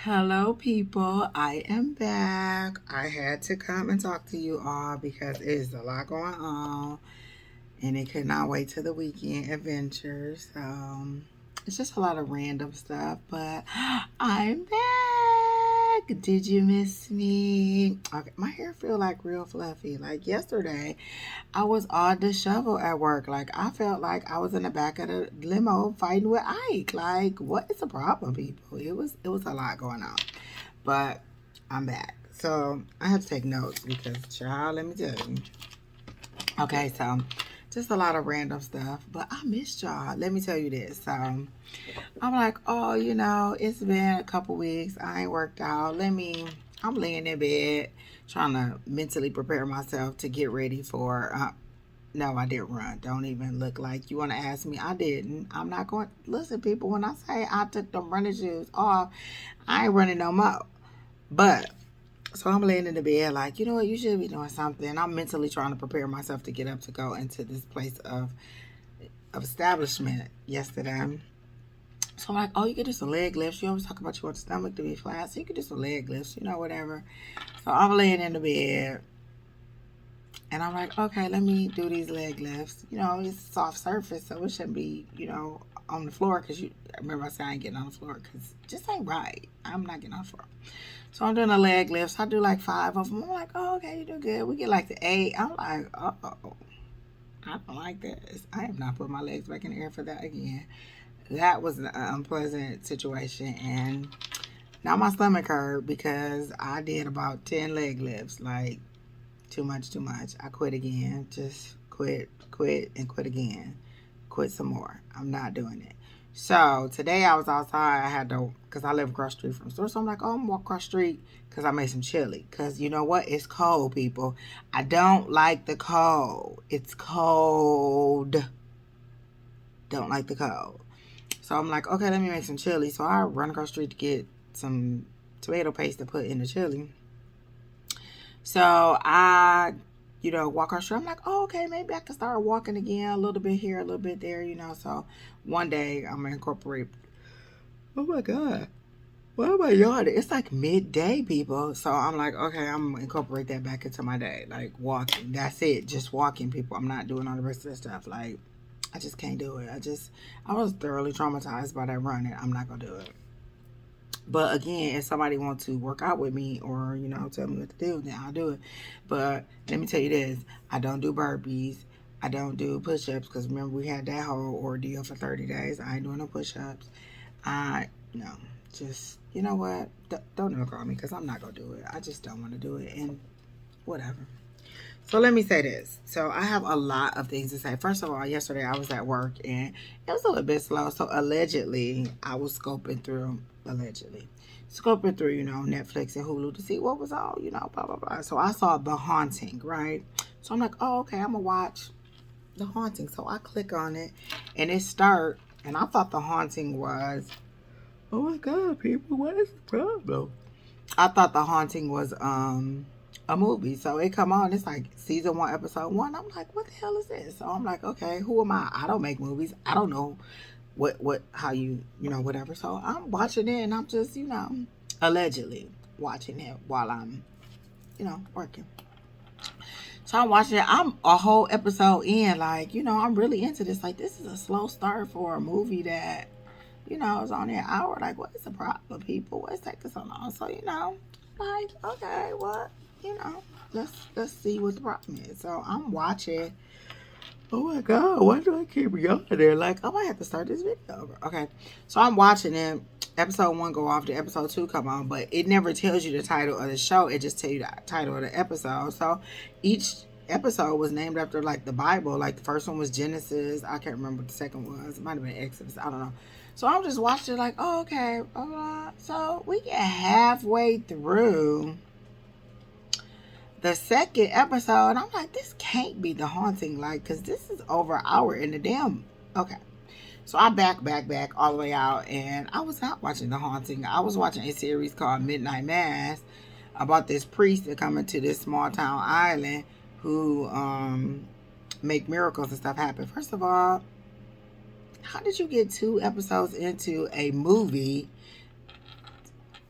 Hello, people. I am back. I had to come and talk to you all because it is a lot going on, and it could not wait till the weekend adventures. It's just a lot of random stuff, but I'm back. Did you miss me? Okay, my hair feel like real fluffy. Like yesterday, I was all disheveled at work. Like I felt like I was in the back of the limo fighting with Ike. Like, what is the problem, people? It was a lot going on. But I'm back. So I had to take notes because child, let me tell you. Okay, so just a lot of random stuff. But I missed y'all. Let me tell you this. I'm like, oh, it's been a couple weeks. I ain't worked out. I'm laying in bed trying to mentally prepare myself to get ready for no, I didn't run. Don't even look like you want to ask me. I didn't. I'm not going. Listen, people, when I say I took them running shoes off, I ain't running no more. But, so I'm laying in the bed like, you know what, you should be doing something. I'm mentally trying to prepare myself to get up to go into this place of establishment yesterday. So I'm like, oh, you could do some leg lifts. You always talk about you want the stomach to be flat. So you could do some leg lifts, whatever. So I'm laying in the bed. And I'm like, okay, let me do these leg lifts. It's a soft surface, so it shouldn't be, on the floor. Because I remember I said I ain't getting on the floor because it just ain't right. I'm not getting on the floor. So I'm doing the leg lifts. I do like 5 of them. I'm like, oh, okay, you do good. We get like the 8. I'm like, oh, I don't like this. I am not putting my legs back in the air for that again. That was an unpleasant situation. And now my stomach hurt because I did about 10 leg lifts. Like, too much, too much. I quit again. Just quit, and quit again. Quit some more. I'm not doing it. So today I was outside. I had to, because I live across the street from the store. So I'm like, oh, I'm gonna walk across the street because I made some chili. Because you know what? It's cold, people. I don't like the cold. It's cold. Don't like the cold. So I'm like, okay, let me make some chili. So I run across the street to get some tomato paste to put in the chili. So I, walk across the street. I'm like, oh, okay, maybe I can start walking again a little bit here, a little bit there. So one day I'm gonna incorporate. Oh my God. Why am I yawning? It's like midday, people. So I'm like, okay, I'm gonna incorporate that back into my day. Like walking. That's it. Just walking, people. I'm not doing all the rest of the stuff. Like, I just can't do it. I was thoroughly traumatized by that running. I'm not gonna do it. But again, if somebody wants to work out with me or, tell me what to do, then I'll do it. But let me tell you this, I don't do burpees. I don't do push ups because remember, we had that whole ordeal for 30 days. I ain't doing no push ups. No, just, you know what? Don't ever call me because I'm not going to do it. I just don't want to do it. And whatever. So let me say this. So I have a lot of things to say. First of all, yesterday I was at work and it was a little bit slow. So allegedly, I was scoping through, Netflix and Hulu to see what was on, blah blah blah. So I saw The Haunting, right? So I'm like, oh, okay, I'm gonna watch The Haunting. So I click on it, and it start, and I thought The Haunting was, oh my God, people, what is the problem? I thought The Haunting was a movie. So it come on, it's like season 1, episode 1. I'm like, what the hell is this? So I'm like, okay, who am I? I don't make movies. I don't know how whatever. So I'm watching it and I'm just, allegedly watching it while I'm, working. So I'm watching it. I'm a whole episode in, like, I'm really into this. Like, this is a slow start for a movie that, is only an hour. Like, what is the problem, people? What's taking so long? So, like, okay, what, you know, let's see what the problem is. So I'm watching. Oh my God, why do I keep yawning there? Like, I might have to start this video over. Okay, so I'm watching it. Episode 1 go off, the episode 2 come on, but it never tells you the title of the show. It just tells you the title of the episode. So each episode was named after like the Bible. Like the first one was Genesis. I can't remember what the second was. It might have been Exodus. I don't know. So I'm just watching like, oh, okay. So we get halfway through the second episode, and I'm like, this can't be The Haunting, like, because this is over an hour in the damn. Okay. So I back all the way out, and I was not watching The Haunting. I was watching a series called Midnight Mass about this priest that coming to this small town island who make miracles and stuff happen. First of all, how did you get 2 episodes into a movie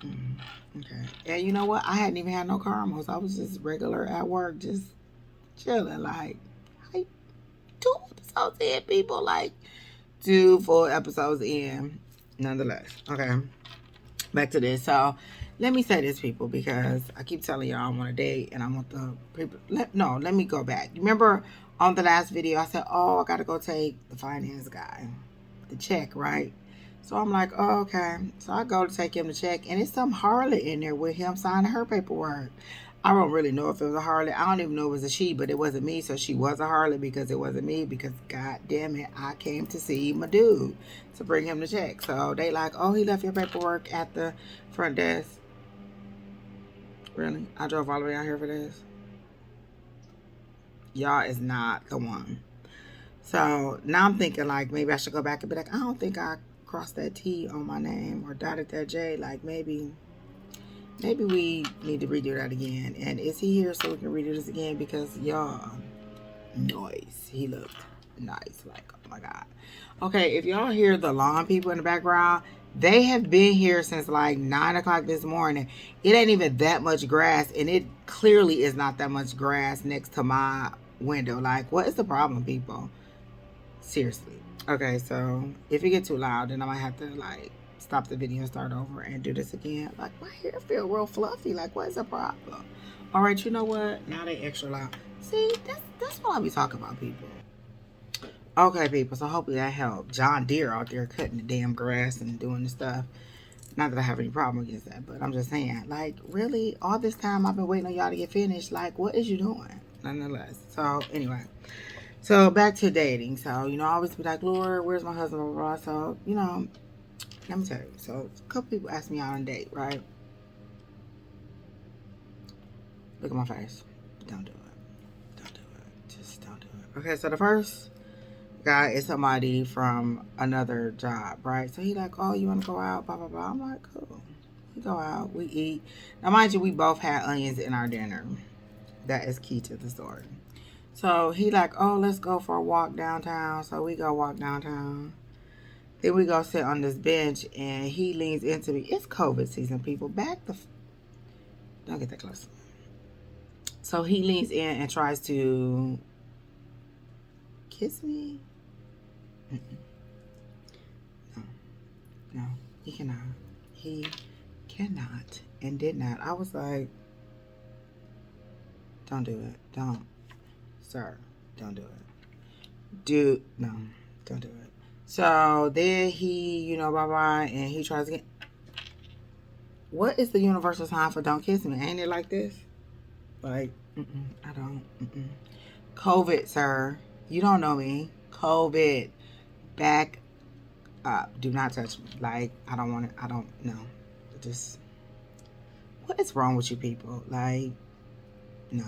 Okay. And you know what? I hadn't even had no caramels. I was just regular at work, just chilling. Like, I, 2 episodes in, people. Like, 2 full episodes in. Nonetheless. Okay. Back to this. So, let me say this, people, because I keep telling y'all I want a date and I want the people. Let me go back. Remember on the last video, I said, oh, I got to go take the finance guy the check, right? So I'm like, oh, okay. So I go to take him to check, and it's some harlot in there with him signing her paperwork. I don't really know if it was a harlot. I don't even know if it was a she, but it wasn't me. So she was a harlot because it wasn't me. Because God damn it, I came to see my dude to bring him to check. So they like, oh, he left your paperwork at the front desk. Really? I drove all the way out here for this. Y'all is not the one. So now I'm thinking like maybe I should go back and be like, I don't think I crossed that T on my name or dotted that J. Like maybe we need to redo that again. And is he here so we can redo this again? Because y'all, nice. He looked nice. Like, oh my God. Okay, if y'all hear the lawn people in the background, they have been here since like 9 o'clock this morning. It ain't even that much grass, and it clearly is not that much grass next to my window. Like, what is the problem, people? Seriously. Okay, so if it get too loud, then I might have to like stop the video and start over and do this again. Like, my hair feel real fluffy. Like, what is the problem? All right, you know what? Now they extra loud. See, that's what I be talking about, people. Okay, people, so hopefully that helped. John Deere out there cutting the damn grass and doing the stuff. Not that I have any problem against that, but I'm just saying, like, really, all this time I've been waiting on y'all to get finished. Like, what is you doing? Nonetheless. So, anyway. So, back to dating. So, you know, I always be like, Lord, where's my husband? Blah, blah, blah. So, you know, let me tell you. So, a couple people asked me out on a date, right? Look at my face. Don't do it. Don't do it. Just don't do it. Okay, so the first guy is somebody from another job, right? So he like, oh, you want to go out? Blah, blah, blah. I'm like, cool. We go out. We eat. Now, mind you, we both had onions in our dinner. That is key to the story. So he like, oh, let's go for a walk downtown. So we go walk downtown. Then we go sit on this bench, and he leans into me. It's COVID season, people. Don't get that close. So he leans in and tries to kiss me. Mm-mm. No, he cannot. He cannot and did not. I was like, don't do it. Don't. Sir, don't do it. Dude, no, don't do it. So then he, you know, bye-bye, and he tries to get... What is the universal sign for don't kiss me? Ain't it like this? Like, I don't. COVID, sir. You don't know me. COVID. Back up. Do not touch me. Like, I don't want it. I don't know. Just, what is wrong with you people? Like, no.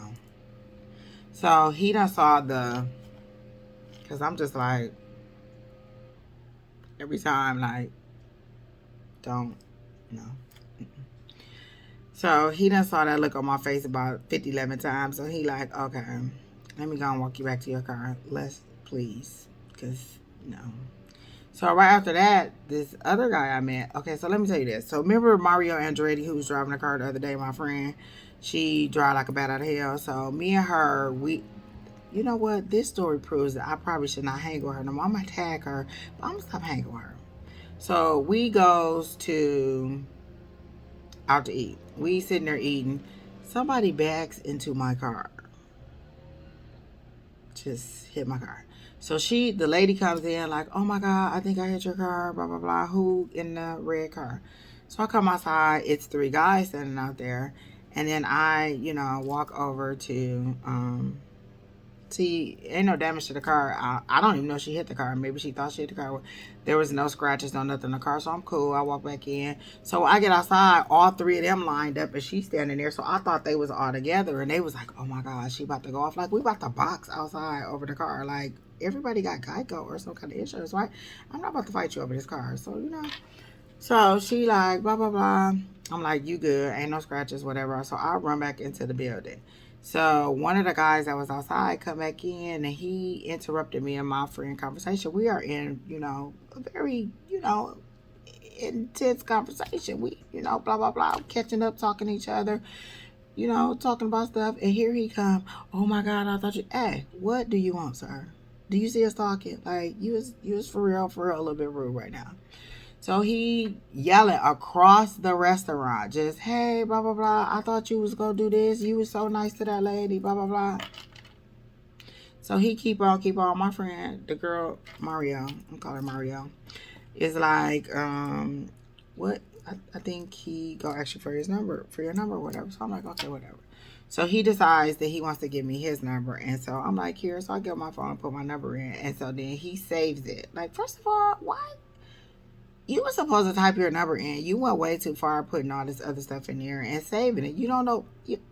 So he done saw because I'm just like, every time, like, don't, no. So he done saw that look on my face about 11 times. So he like, okay, let me go and walk you back to your car. Let's, please, because, no. So right after that, this other guy I met, okay, so let me tell you this. So remember Mario Andretti, who was driving the car the other day, my friend? She drive like a bat out of hell. So me and her, you know what? This story proves that I probably should not hang with her no more. I'm going to tag her, but I'm going to stop hanging with her. So we goes out to eat. We sitting there eating. Somebody backs into my car. Just hit my car. So the lady comes in like, oh my God, I think I hit your car, blah, blah, blah. Who in the red car? So I come outside. It's 3 guys standing out there. And then I, you know, walk over to, see, ain't no damage to the car. I don't even know she hit the car. Maybe she thought she hit the car. There was no scratches, no nothing in the car. So I'm cool. I walk back in. So I get outside. All 3 of them lined up, and she's standing there. So I thought they was all together. And they was like, oh my God, she about to go off. Like, we about to box outside over the car. Like, everybody got Geico or some kind of insurance, right? I'm not about to fight you over this car. So, you know. So she like, blah, blah, blah. I'm like, you good. Ain't no scratches, whatever. So I run back into the building. So one of the guys that was outside come back in, and he interrupted me and my friend conversation. We are in, you know, a very, you know, intense conversation. We, blah, blah, blah, catching up, talking to each other, talking about stuff. And here he come. Oh my God, I thought hey, what do you want, sir? Do you see us talking? Like, you was for real, a little bit rude right now. So he yelling across the restaurant, just, hey, blah, blah, blah. I thought you was going to do this. You was so nice to that lady, blah, blah, blah. So he keep on. My friend, the girl, Mario, I'm calling her Mario, is like, what? I think he go ask you for your number, or whatever. So I'm like, okay, whatever. So he decides that he wants to give me his number. And so I'm like, here. So I get my phone and put my number in. And so then he saves it. Like, first of all, why? You were supposed to type your number in. You went way too far putting all this other stuff in there and saving it. You don't know.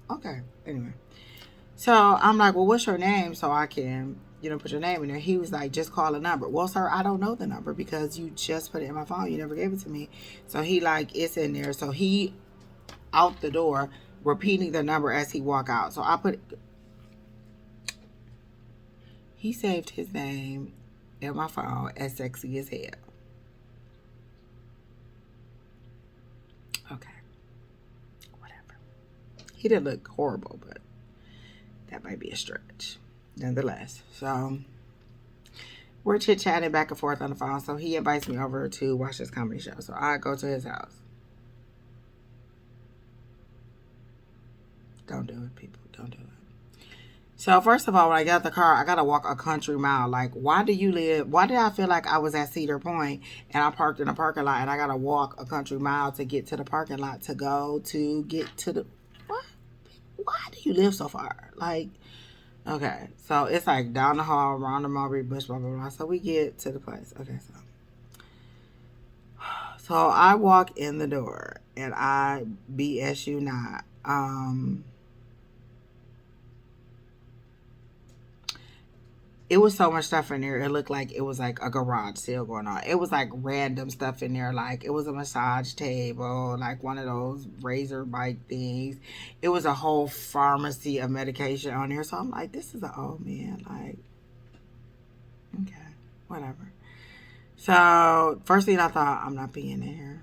Okay. Anyway. So I'm like, well, what's your name? So I can, put your name in there. He was like, just call a number. Well, sir, I don't know the number because you just put it in my phone. You never gave it to me. So he like, it's in there. So he out the door repeating the number as he walk out. So I put, he saved his name in my phone as Sexy as Hell. Okay. Whatever. He didn't look horrible, but that might be a stretch. Nonetheless. So we're chit-chatting back and forth on the phone. So he invites me over to watch this comedy show. So I go to his house. Don't do it, people. Don't do it. So first of all, when I got the car, I got to walk a country mile. Like, why did I feel like I was at Cedar Point and I parked in a parking lot and I got to walk a country mile to get to the parking lot to get to the, what? Why do you live so far? Like, okay. So it's like down the hall, around the Mulberry Bush, blah, blah, blah. So we get to the place. Okay, so I walk in the door and I BS you not. It was so much stuff in there. It looked like it was like a garage sale going on. It was like random stuff in there. Like it was a massage table, like one of those razor bite things. It was a whole pharmacy of medication on there. So I'm like, this is an old man. Like, okay, whatever. So first thing I thought, I'm not being in here.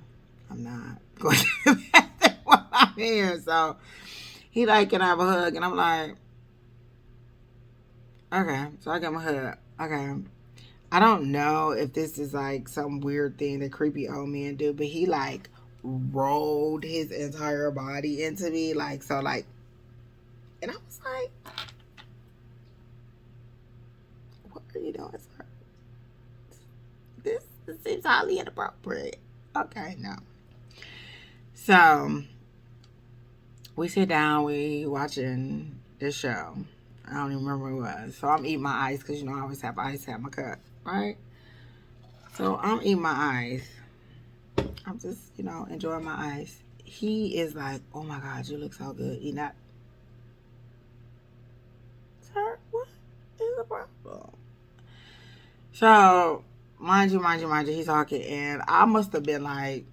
I'm not going to the bathroom while I'm here. So he like, can I have a hug? And I'm like, okay, so I got my hug. Okay. I don't know if this is like some weird thing that creepy old men do, but he like rolled his entire body into me. Like, so like, and I was like, what are you doing, sir? This seems highly inappropriate. Okay, no. So we sit down, we watching this show. I don't even remember what it was. So I'm eating my ice because, I always have ice at my cup, right? So I'm eating my ice. I'm just, enjoying my ice. He is like, oh my God, you look so good. Eating that. Sir, what is the problem? So, mind you, he's talking. And I must have been like,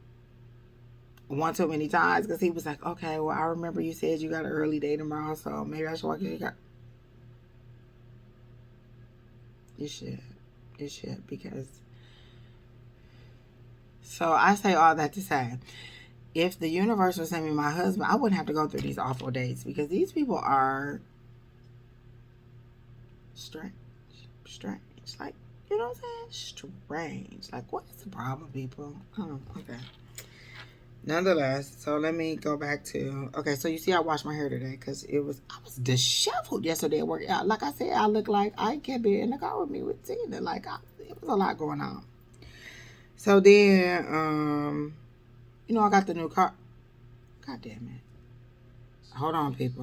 one too many times because he was like, okay, well, I remember you said you got an early day tomorrow, so maybe I should walk you. You should, because, so I say all that to say, if the universe was sending me my husband, I wouldn't have to go through these awful dates because these people are strange, like, you know what I'm saying? Strange. Like, what is the problem, people? Oh, okay. Nonetheless, so let me go back to, okay, so you see I washed my hair today because I was disheveled yesterday at work. Like I said, I look like I can't be in the car with me with Tina. Like, it was a lot going on. So then, I got the new car. God damn it. Hold on, people.